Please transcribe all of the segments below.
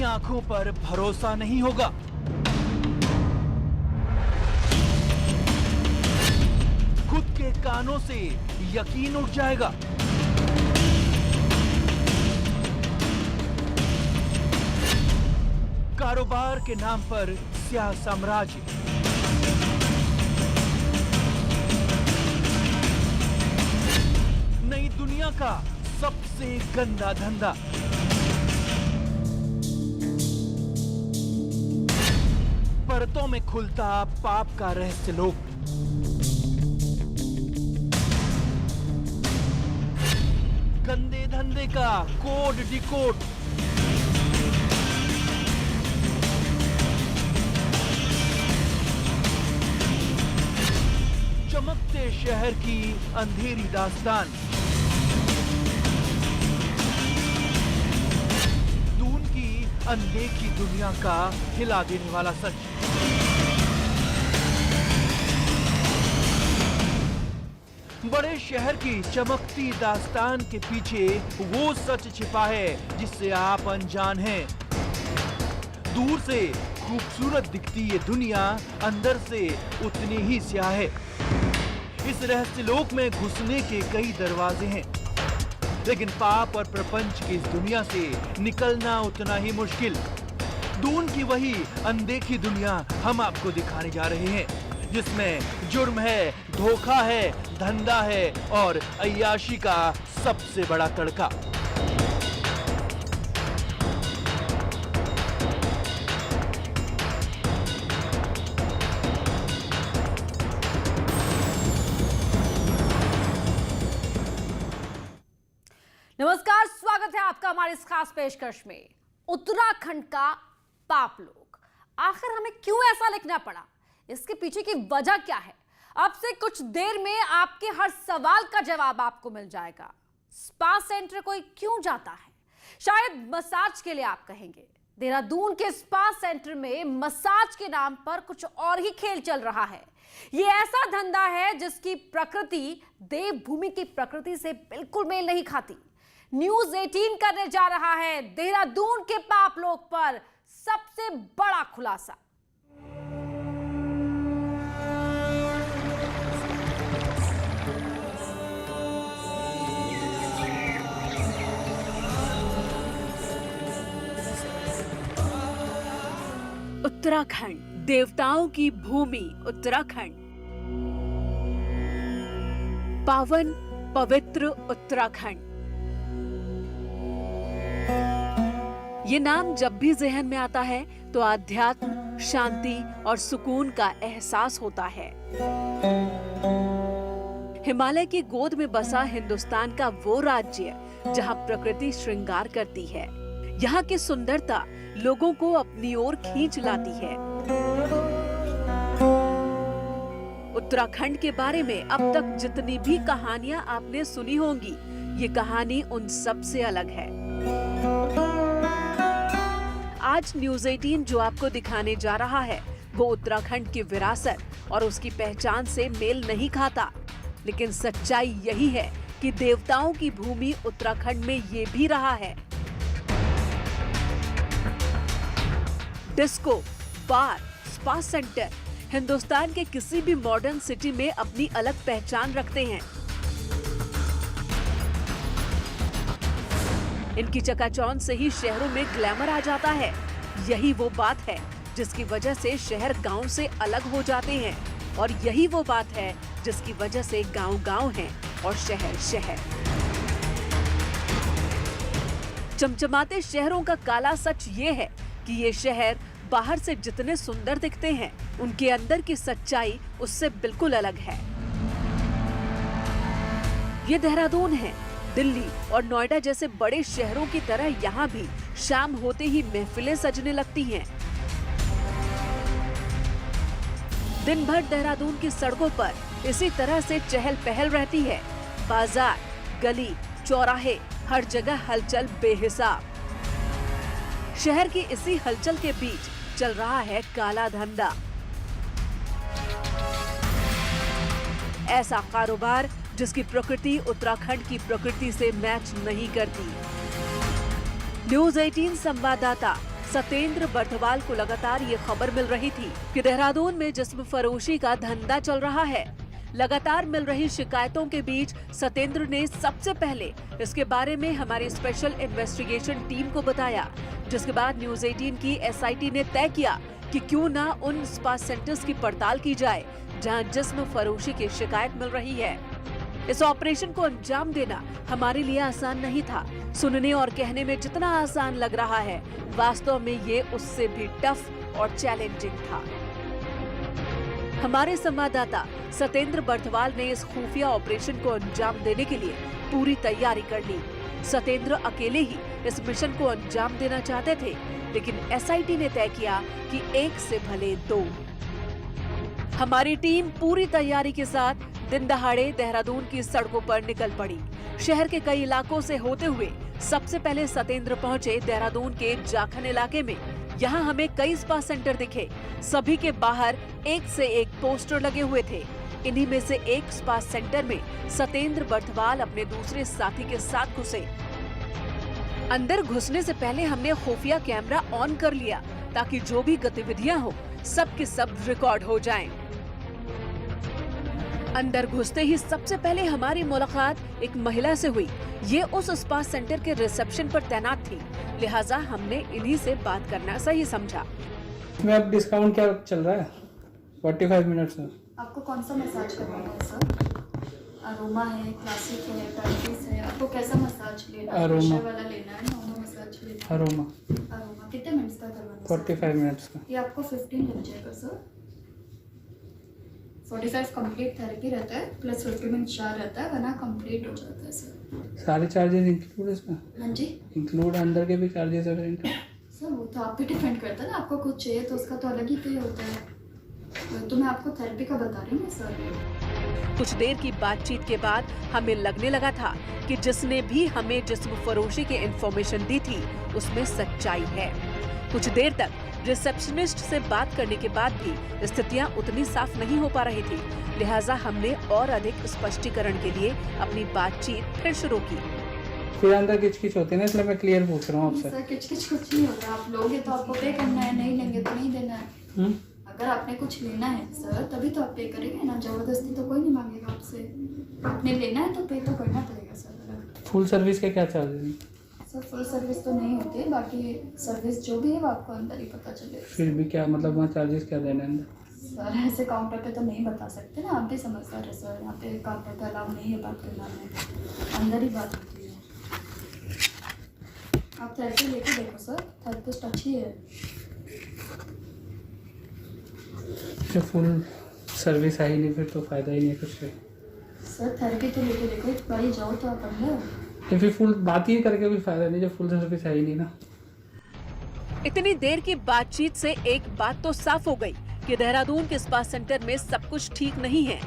अपनी आंखों पर भरोसा नहीं होगा। खुद के कानों से यकीन उठ जाएगा। कारोबार के नाम पर स्याह साम्राज्य, नई दुनिया का सबसे गंदा धंधा, परतों में खुलता पाप का रहस्य लोक, गंदे धंधे का कोड डिकोड, चमकते शहर की अंधेरी दास्तान, दून की अनदेखी दुनिया का हिला देने वाला सच। बड़े शहर की चमकती दास्तान के पीछे वो सच छिपा है जिससे आप अनजान हैं। दूर से खूबसूरत दिखती ये दुनिया अंदर से उतनी ही स्याह है। इस रहस्य लोक में घुसने के कई दरवाजे हैं, लेकिन पाप और प्रपंच की इस दुनिया से निकलना उतना ही मुश्किल। दून की वही अनदेखी दुनिया हम आपको दिखाने जा रहे हैं, जिसमें जुर्म है, धोखा है, धंधा है और अय्याशी का सबसे बड़ा तड़का। नमस्कार, स्वागत है आपका हमारे इस खास पेशकश में। उत्तराखंड का पाप लोक, आखिर हमें क्यों ऐसा लिखना पड़ा, इसके पीछे की वजह क्या है? अब से कुछ देर में आपके हर सवाल का जवाब आपको मिल जाएगा। स्पा सेंटर कोई क्यों जाता है? शायद मसाज के लिए आप कहेंगे। देहरादून के स्पा सेंटर में मसाज के नाम पर कुछ और ही खेल चल रहा है। ये ऐसा धंधा है जिसकी प्रकृति देवभूमि की प्रकृति से बिल्कुल मेल नहीं खाती। न्यूज़ 18 करने जा रहा है देहरादून के पाप लोक पर सबसे बड़ा खुलासा। उत्तराखंड, देवताओं की भूमि उत्तराखंड, पावन पवित्र उत्तराखंड। ये नाम जब भी जहन में आता है तो आध्यात्म, शांति और सुकून का एहसास होता है। हिमालय की गोद में बसा हिंदुस्तान का वो राज्य जहां प्रकृति श्रृंगार करती है। यहाँ की सुंदरता लोगों को अपनी ओर खींच लाती है। उत्तराखंड के बारे में अब तक जितनी भी कहानियां आपने सुनी होंगी, ये कहानी उन सब से अलग है। आज न्यूज़ 18 जो आपको दिखाने जा रहा है वो उत्तराखंड की विरासत और उसकी पहचान से मेल नहीं खाता, लेकिन सच्चाई यही है कि देवताओं की भूमि उत्तराखंड में ये भी रहा है। डिस्को, बार, स्पा सेंटर हिंदुस्तान के किसी भी मॉडर्न सिटी में अपनी अलग पहचान रखते हैं। इनकी चकाचौंध से ही शहरों में ग्लैमर आ जाता है। यही वो बात है जिसकी वजह से शहर गांव से अलग हो जाते हैं, और यही वो बात है जिसकी वजह से गांव गांव है और शहर शहर। चमचमाते शहरों का काला सच ये है कि ये शहर बाहर से जितने सुंदर दिखते हैं, उनके अंदर की सच्चाई उससे बिल्कुल अलग है। ये देहरादून है। दिल्ली और नोएडा जैसे बड़े शहरों की तरह यहाँ भी शाम होते ही महफिलें सजने लगती हैं। दिन भर देहरादून की सड़कों पर इसी तरह से चहल पहल रहती है। बाजार, गली, चौराहे, हर जगह हलचल बेहिसाब। शहर की इसी हलचल के बीच चल रहा है काला धंधा। ऐसा कारोबार जिसकी प्रकृति उत्तराखंड की प्रकृति से मैच नहीं करती। न्यूज़ 18 संवाददाता सतेंद्र बर्थवाल को लगातार ये खबर मिल रही थी कि देहरादून में जिस्म फरोशी का धंधा चल रहा है। लगातार मिल रही शिकायतों के बीच सतेंद्र ने सबसे पहले इसके बारे में हमारी स्पेशल इन्वेस्टिगेशन टीम को बताया, जिसके बाद न्यूज 18 की एसआईटी ने तय किया कि क्यों ना उन स्पा सेंटर्स की पड़ताल की जाए जहां जिस्म फरोशी की शिकायत मिल रही है। इस ऑपरेशन को अंजाम देना हमारे लिए आसान नहीं था। सुनने और कहने में जितना आसान लग रहा है, वास्तव में ये उससे भी टफ और चैलेंजिंग था। हमारे संवाददाता सतेंद्र बर्थवाल ने इस खुफिया ऑपरेशन को अंजाम देने के लिए पूरी तैयारी कर ली। सतेंद्र अकेले ही इस मिशन को अंजाम देना चाहते थे, लेकिन एसआईटी ने तय किया कि एक से भले दो। हमारी टीम पूरी तैयारी के साथ दिन दहाड़े देहरादून की सड़कों पर निकल पड़ी। शहर के कई इलाकों से होते हुए सबसे पहले सतेंद्र पहुंचे देहरादून के जाखन इलाके में। यहाँ हमें कई स्पा सेंटर दिखे। सभी के बाहर एक से एक पोस्टर लगे हुए थे। इन्हीं में से एक स्पा सेंटर में सतेंद्र बर्थवाल अपने दूसरे साथी के साथ घुसे। अंदर घुसने से पहले हमने खुफिया कैमरा ऑन कर लिया ताकि जो भी गतिविधियां हो सब के सब रिकॉर्ड हो जाएं। अंदर घुसते ही सबसे पहले हमारी मुलाकात एक महिला से हुई। ये उस स्पा सेंटर के रिसेप्शन पर तैनात थी, लिहाजा हमने इन्हीं से बात करना सही समझा। इसमें अब डिस्काउंट क्या चल रहा है? 45 मिनट्स में। आपको कौन सा मसाज करवाना है सर? अरोमा है, क्लासिक है, टर्किश है, आपको कैसा मसाज लेना है? अरोमा वाला लेना है, नॉर्मल मसाज लेना है? अरोमा अरोमा कितने मिनट्स का करवाना है? 45 मिनट्स का। ये आपको 15 लग जाएगा सर। 45 कंप्लीट थेरेपी रहता है, प्लस 50 मिनट चार्ज रहता है, वरना कंप्लीट हो जाता है सर। सारे चार्जेस इंक्लूड इसमें? हाँ जी, इंक्लूड अंदर के भी चार्जेस है? सर वो तो आप पे डिपेंड करता है ना, आपको कुछ चाहिए तो उसका तो अलग ही पे होता है। तो मैं आपको थेरेपी का बता रही हूँ सर। कुछ देर की बातचीत के बाद हमें लगने लगा था कि जिसने भी हमें जिस्म फरोशी की इंफॉर्मेशन दी थी उसमें सच्चाई है। कुछ देर तक रिसेप्शनिस्ट से बात करने के बाद भी स्थितियां उतनी साफ नहीं हो पा रही थी, लिहाजा हमने और अधिक स्पष्टीकरण के लिए अपनी बातचीत फिर शुरू की। फिर अंदर किचकिच होती है ना, इसलिए मैं क्लियर पूछ रहा हूँ आपसे। सर किच कुछ नहीं होता, आप लोगे तो आपको पे करना है, नहीं लेंगे तो नहीं देना है। अगर आपने कुछ लेना है सर तभी तो आप पे करेंगे ना, जबरदस्ती तो कोई नहीं मांगेगा आपसे। आपने लेना है तो पे तो करना पड़ेगा सर। फुल सर्विस के क्या चार्जेस हैं? सर फुल सर्विस तो नहीं होती है, बाकी सर्विस जो भी है वो आपको अंदर ही पता चलेगा। फिर भी क्या मतलब वहाँ चार्जेस क्या देने हैं? सर ऐसे काउंटर पे तो नहीं बता सकते ना, आप भी समझदार है सर। यहाँ पे काउंटर पे अलाउ नहीं है बात करना में, अंदर ही बात होती है। आप थेरेपी लेके देखो सर, थेरेपिस्ट अच्छी है। फिर फुल सर्विस है ही नहीं, फिर तो फायदा ही नहीं कुछ से। सर थेरेपी तो लेके देखो, एक बारी जाओ तो आप अंदर। तो फिर फुल बात ही करके भी फायदा नहीं जब फुल सर्विस है ही नहीं ना। इतनी देर की बातचीत से एक बात तो साफ हो गई कि देहरादून के स्पा सेंटर में सब कुछ ठीक नहीं है।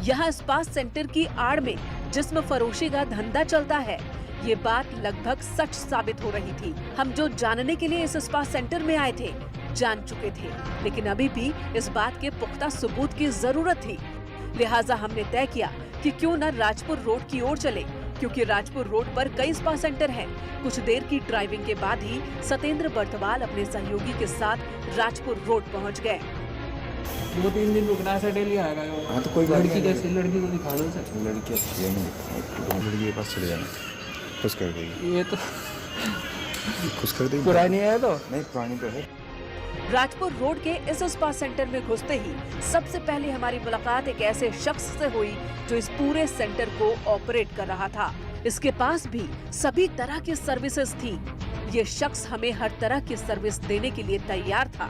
यहाँ स्पा सेंटर की आड़ में जिस्म फरोशी का धंधा चलता है। ये बात लगभग सच साबित हो रही थी। हम जो जानने के लिए इस स्पा सेंटर में आए थे जान चुके थे, लेकिन अभी भी इस बात के पुख्ता सबूत की जरूरत थी। लिहाजा हमने तय किया कि क्यों न राजपुर रोड की ओर चले, क्योंकि राजपुर रोड पर कई स्पा सेंटर हैं। कुछ देर की ड्राइविंग के बाद ही सतेंद्र बर्थवाल अपने सहयोगी के साथ राजपुर रोड पहुंच गए। 2-3 दिन रुकना है सर, डेली आएगा। हाँ तो कोई लड़की जैसी लड़की को दिखा दो सर। लड़की अच्छी है, लड़की के पास चले जाना, खुश कर देगी। ये तो खुश कर देगी। पुरानी है तो नहीं, पुरानी तो है। राजपुर रोड के इस स्पा सेंटर में घुसते ही सबसे पहले हमारी मुलाकात एक ऐसे शख्स से हुई जो इस पूरे सेंटर को ऑपरेट कर रहा था। इसके पास भी सभी तरह की सर्विसेज थी। ये शख्स हमें हर तरह की सर्विस देने के लिए तैयार था।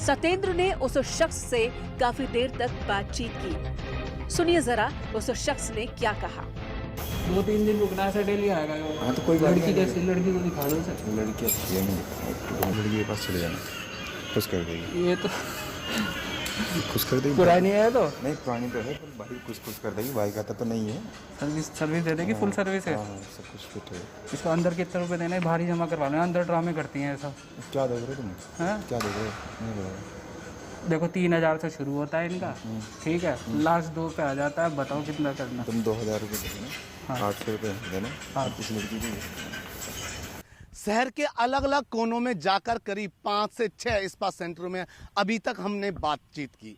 सतेंद्र ने उस शख्स से काफी देर तक बातचीत की। सुनिए जरा उस शख्स ने क्या कहा। 2-3 दिन रुकना है सर, डेली आएगा। हाँ तो कोई लड़की जैसी लड़की को दिखा दो सर। लड़की अच्छी है, लड़की के पास चले जाना, खुश कर देगी। ये तो खुश कर देगी। पुरानी है तो नहीं, पुरानी तो है, पर भाई खुश कर देगी। भाई कहता तो नहीं है। सर्विस दे देगी, फुल सर्विस है। हाँ, सब कुछ फिट है। इसको अंदर कितने रुपए देने हैं? भारी जमा करवा लेना, अंदर ड्रामे करती हैं ऐसा। क्या देख रहे हो तुम? हैं? क्या देख रहे हो? नहीं बोला। देखो 3000 से शुरू होता है इनका, ठीक है, लास्ट 2 पे आ जाता है। बताओ कितना करना। तुम 2000 रुपये देना, हाँ। 800 रुपये देना। हाँ। इस लड़की को शहर के अलग अलग कोनों में जाकर करीब 5 से 6 स्पा सेंटरों में अभी तक हमने बातचीत की,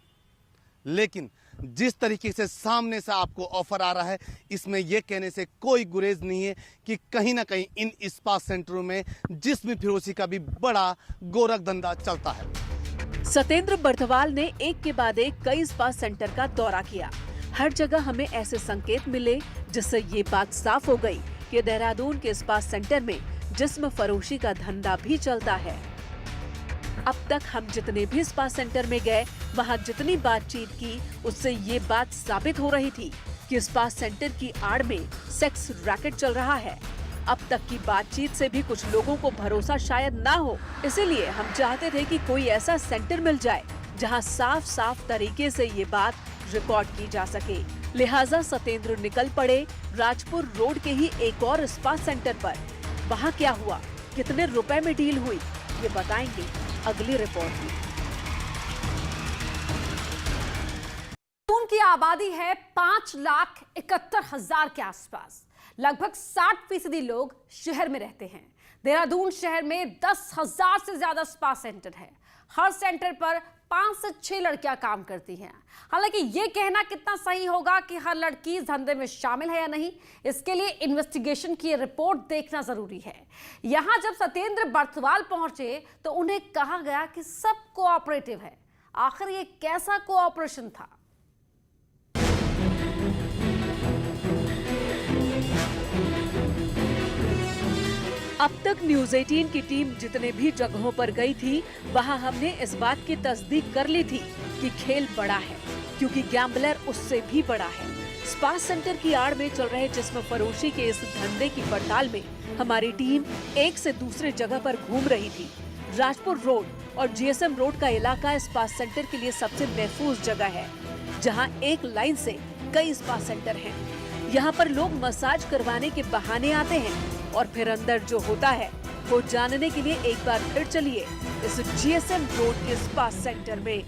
लेकिन जिस तरीके से सामने से आपको ऑफर आ रहा है, इसमें यह कहने से कोई गुरेज नहीं है कि कहीं ना कहीं इन स्पा सेंटरों में जिस्म फिरोशी का भी बड़ा गोरख धंधा चलता है। सतेंद्र बर्थवाल ने एक के बाद एक कई स्पा सेंटर का दौरा किया। हर जगह हमें ऐसे संकेत मिले जिससे ये बात साफ हो गई कि देहरादून के स्पा सेंटर में जिस्म फरोशी का धंधा भी चलता है। अब तक हम जितने भी स्पा सेंटर में गए, वहाँ जितनी बातचीत की, उससे ये बात साबित हो रही थी कि स्पा सेंटर की आड़ में सेक्स रैकेट चल रहा है। अब तक की बातचीत से भी कुछ लोगों को भरोसा शायद ना हो, इसीलिए हम चाहते थे कि कोई ऐसा सेंटर मिल जाए जहां साफ साफ तरीके से ये बात रिकॉर्ड की जा सके। लिहाजा सतेंद्र निकल पड़े राजपुर रोड के ही एक और स्पा सेंटर पर। वहाँ क्या हुआ, कितने रुपए में डील हुई, ये बताएंगे अगली रिपोर्ट में। की आबादी है 5,71,000 के आसपास। लगभग 60% लोग शहर में रहते हैं। देहरादून शहर में 10,000 से ज्यादा स्पा सेंटर है। हर सेंटर पर 5 से 6 लड़कियां काम करती हैं। हालांकि ये कहना कितना सही होगा कि हर लड़की इस धंधे में शामिल है या नहीं, इसके लिए इन्वेस्टिगेशन की रिपोर्ट देखना जरूरी है। यहां जब सतेंद्र बर्थवाल पहुंचे तो उन्हें कहा गया कि सब कोऑपरेटिव है। आखिर ये कैसा कोऑपरेशन था? अब तक न्यूज 18 की टीम जितने भी जगहों पर गई थी, वहां हमने इस बात की तस्दीक कर ली थी कि खेल बड़ा है, क्योंकि गैम्बलर उससे भी बड़ा है। स्पा सेंटर की आड़ में चल रहे जिस्म फरोशी के इस धंधे की पड़ताल में हमारी टीम एक से दूसरे जगह पर घूम रही थी। राजपुर रोड और जीएसएम रोड का इलाका स्पा सेंटर के लिए सबसे महफूज जगह है, जहाँ एक लाइन से कई स्पा सेंटर हैं। यहाँ पर लोग मसाज करवाने के बहाने आते हैं और फिर अंदर जो होता है वो जानने के लिए एक बार फिर चलिए इस जीएसएम रोड के स्पा सेंटर में।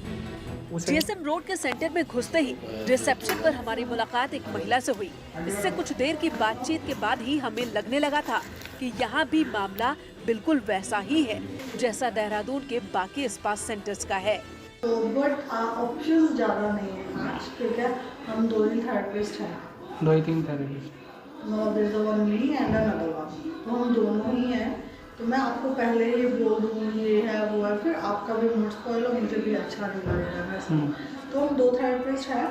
जीएसएम रोड के सेंटर में घुसते ही रिसेप्शन पर हमारी मुलाकात एक महिला से हुई। इससे कुछ देर की बातचीत के बाद ही हमें लगने लगा था कि यहाँ भी मामला बिल्कुल वैसा ही है जैसा देहरादून के बाकी स्पा सेंटर्स का है। तो बट ऑप्शन ज़्यादा नहीं है, ठीक है। हम 2 ही थेरेपिस्ट हैं, 2 ही 3 therapist. No, there's a one me and another one. तो हम दोनों ही हैं। तो मैं आपको पहले ही बोल दूँ ये है वो है, फिर आपका भी मूड स्पॉइल हो, मुझे भी अच्छा नहीं लगेगा वैसे। तो हम 2 थेरेपिस्ट हैं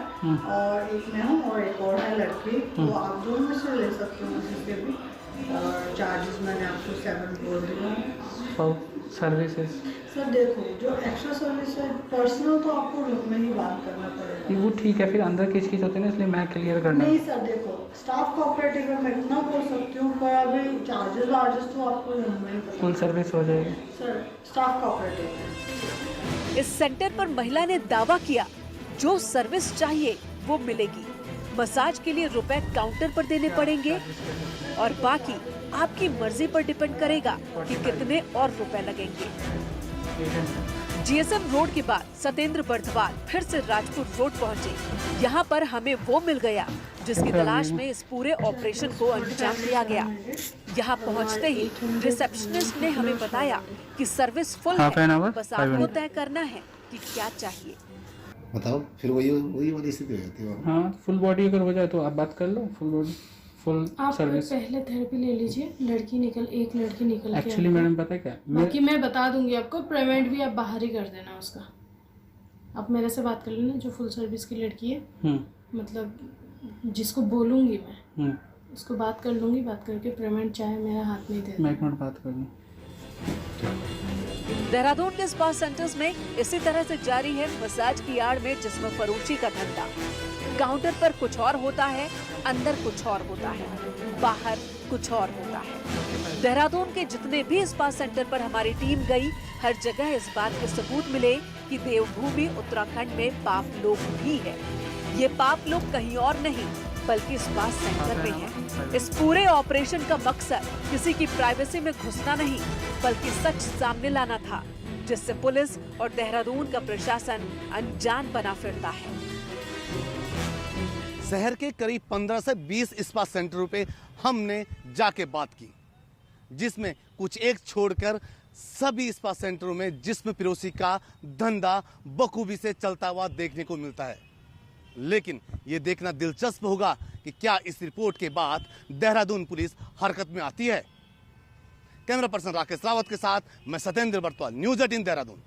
और एक मैं हूँ और एक और है लड़की। तो आप दोनों में से ले सकते हो किसी से भी। और चार्जेस मैंने आपको 7 बोल दिया। सर्विसेज सर देखो, जो एक्स्ट्रा सर्विस है पर्सनल तो आपको रूम में ही बात करना पड़ेगा। वो ठीक है, फिर अंदर किस होती है ना, इसलिए मैं क्लियर करना। नहीं सर देखो, स्टाफ कोऑपरेटिव में मैं इतना बोल सकती हूँ, पर अभी चार्जेस तो आपको रूम में ही पता। फुल सर्विस हो जाएगी सर, स्टाफ कोऑपरेटिव में। इस सेंटर पर महिला ने दावा किया जो सर्विस चाहिए वो मिलेगी। मसाज के लिए रुपए काउंटर पर देने पड़ेंगे और बाकी आपकी मर्जी पर डिपेंड करेगा कि कितने और रुपए लगेंगे। जीएसएम रोड के बाद सतेंद्र बर्थवाल फिर से राजपुर रोड पहुंचे। यहाँ पर हमें वो मिल गया जिसकी तलाश में इस पूरे ऑपरेशन को अंजाम दिया गया। यहाँ पहुँचते ही रिसेप्शनिस्ट ने हमें बताया कि सर्विस फुल है, बस आपको तय करना है कि क्या चाहिए। बताओ, फिर वही वाली स्थिति हो जाती है। हाँ, फुल बॉडी अगर हो जाए तो आप बात कर लो। Full body full service. पहले थेरेपी ले लीजिए, एक लड़की निकल के एक्चुअली मैडम पता है क्या, बाकी मैं बता दूंगी आपको। पेमेंट भी आप बाहर ही कर देना उसका। आप मेरे से बात कर लेना, जो फुल सर्विस की लड़की है, मतलब जिसको बोलूंगी मैं उसको बात कर लूंगी। बात करके पेमेंट चाहे मेरा हाथ में दे देना। मैं एक मिनट बात कर लूँ। देहरादून के स्पा सेंटर्स में इसी तरह से जारी है मसाज की आड़ में जिस्म फरोशी का धंधा। काउंटर पर कुछ और होता है, अंदर कुछ और होता है, बाहर कुछ और होता है। देहरादून के जितने भी स्पा सेंटर पर हमारी टीम गई, हर जगह इस बात के सबूत मिले कि देवभूमि उत्तराखंड में पाप लोग भी है। ये पाप लोग कहीं और नहीं बल्कि स्पा सेंटर में है। इस पूरे ऑपरेशन का मकसद किसी की प्राइवेसी में घुसना नहीं बल्कि सच सामने लाना था, जिससे पुलिस और देहरादून का प्रशासन अनजान बना फिरता है। शहर के करीब 15 से 20 स्पा सेंटरों पे हमने जाके बात की, जिसमें कुछ एक छोड़कर सभी स्पा सेंटरों में जिस्म फिरोशी का धंधा बखूबी से चलता हुआ देखने को मिलता है। लेकिन यह देखना दिलचस्प होगा कि क्या इस रिपोर्ट के बाद देहरादून पुलिस हरकत में आती है। कैमरा पर्सन राकेश रावत के साथ मैं सत्येंद्र बर्तवाल, न्यूज़ 18 देहरादून।